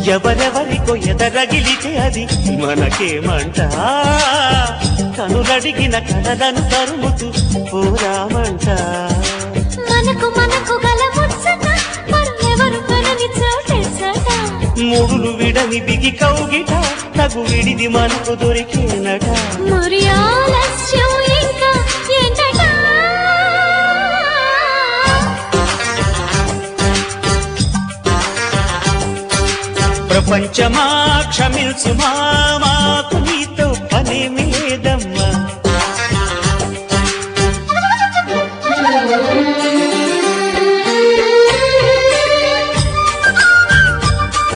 ఎవరెవరికో ఎదరగిలితే అది మనకేమంట కనులడిగిన కలలను తరుముతూ పోరామంట మనకు మనకు గల ముచ్చట మరెవరు మనని చోటెసట మూడులు విడని బిగి కౌగిట తగు విడిది మనకు దొరికేనట మరి ఆలస్యం ఇంకా ఏంటట ప్రపంచమా క్షమించుమా మాకు నీతో పనేమి లేదమ్మా